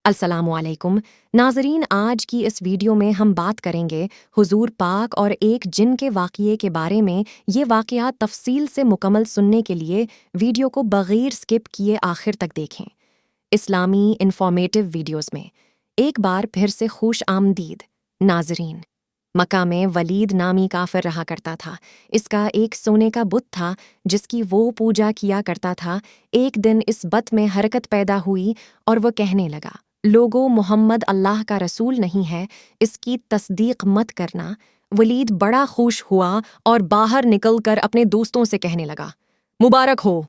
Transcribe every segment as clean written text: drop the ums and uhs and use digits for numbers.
अस्सलामुअलैकुम नाजरीन, आज की इस वीडियो में हम बात करेंगे हुजूर पाक और एक जिन के वाक़ये के बारे में। ये वाक़या तफसील से मुकम्मल सुनने के लिए वीडियो को बग़ैर स्किप किए आखिर तक देखें। इस्लामी इंफॉर्मेटिव वीडियोज़ में एक बार फिर से खुश आमदीद नाजरीन। मक्का में वलीद नामी काफिर रहा करता था। इसका एक सोने का बुत था जिसकी वो पूजा किया करता था। एक दिन इस बत में हरकत पैदा हुई और वह कहने लगा, लोगों, मोहम्मद अल्लाह का रसूल नहीं है, इसकी तस्दीक मत करना। वलीद बड़ा खुश हुआ और बाहर निकलकर अपने दोस्तों से कहने लगा, मुबारक हो,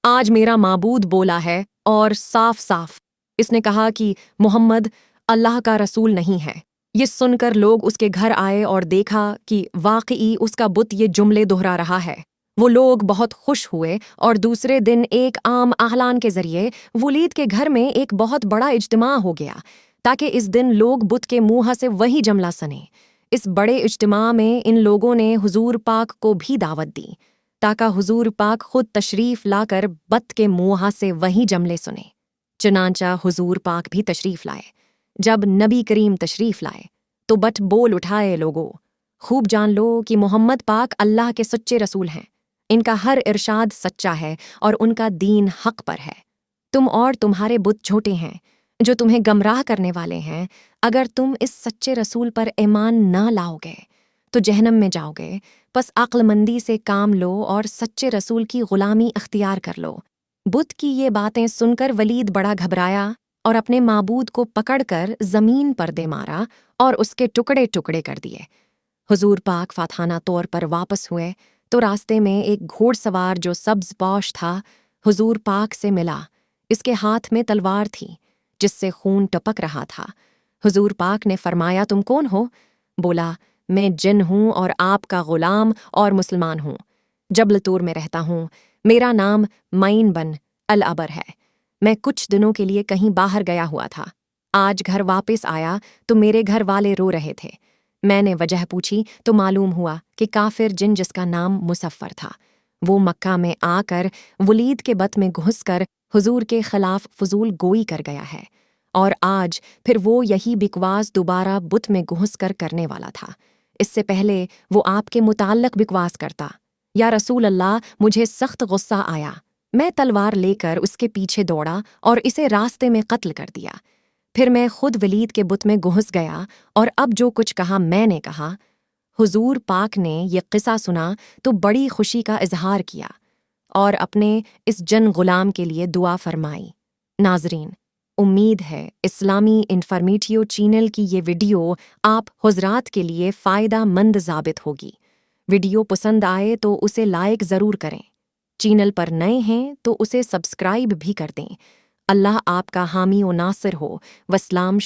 आज मेरा माबूद बोला है और साफ साफ इसने कहा कि मोहम्मद अल्लाह का रसूल नहीं है। ये सुनकर लोग उसके घर आए और देखा कि वाकई उसका बुत ये जुमले दोहरा रहा है। वो लोग बहुत खुश हुए और दूसरे दिन एक आम आह्लान के जरिए वलीद के घर में एक बहुत बड़ा इज्तिमा हो गया ताकि इस दिन लोग बुत के मुंह से वही जमला सने। इस बड़े इज्तिमा में इन लोगों ने हुजूर पाक को भी दावत दी ताकि हुजूर पाक खुद तशरीफ लाकर बत के मुंह से वही जमले सुने। चुनांचा हुजूर पाक भी तशरीफ लाए। जब नबी करीम तशरीफ लाए तो बट बोल उठाए, लोगों, खूब जान लो कि मोहम्मद पाक अल्लाह के सच्चे रसूल हैं। इनका हर इरशाद सच्चा है और उनका दीन हक पर है। तुम और तुम्हारे बुत झूठे हैं जो तुम्हें गमराह करने वाले हैं। अगर तुम इस सच्चे रसूल पर ईमान ना लाओगे तो जहन्नम में जाओगे। बस अक्लमंदी से काम लो और सच्चे रसूल की गुलामी अख्तियार कर लो। बुत की ये बातें सुनकर वलीद बड़ा घबराया और अपने माबूद को पकड़कर जमीन पर दे मारा और उसके टुकड़े टुकड़े कर दिए। हुजूर पाक फाथाना तौर पर वापस हुए तो रास्ते में एक घोड़सवार जो सब्ज पौश था हुजूर पाक से मिला। इसके हाथ में तलवार थी जिससे खून टपक रहा था। हुजूर पाक ने फरमाया, तुम कौन हो? बोला, मैं जिन हूँ और आपका गुलाम और मुसलमान हूँ। जबलतूर में रहता हूँ। मेरा नाम मईन बन अल अबर है। मैं कुछ दिनों के लिए कहीं बाहर गया हुआ था। आज घर वापस आया तो मेरे घर वाले रो रहे थे। मैंने वजह पूछी तो मालूम हुआ कि काफिर जिन जिसका नाम मुसफ्फर था वो मक्का में आकर वलीद के बत में घुसकर हुजूर के खिलाफ फजूल गोई कर गया है और आज फिर वो यही बिकवास दोबारा बुत में घुसकर करने वाला था। इससे पहले वो आपके मुताल्लिक बिकवास करता। या रसूल अल्लाह, मुझे सख्त गुस्सा आया। मैं तलवार लेकर उसके पीछे दौड़ा और इसे रास्ते में कत्ल कर दिया। फिर मैं खुद वलीद के बुत में घुस गया और अब जो कुछ कहा मैंने कहा। हुजूर पाक ने ये किस्सा सुना तो बड़ी खुशी का इजहार किया और अपने इस जन गुलाम के लिए दुआ फरमाई। नाजरीन, उम्मीद है इस्लामी इंफॉर्मेटिव चैनल की ये वीडियो आप हुजरात के लिए फ़ायदा मंद साबित होगी। वीडियो पसंद आए तो उसे लाइक ज़रूर करें। चैनल पर नए हैं तो उसे सब्सक्राइब भी कर दें। अल्लाह आपका हामी व नासिर हो। वस्सलाम।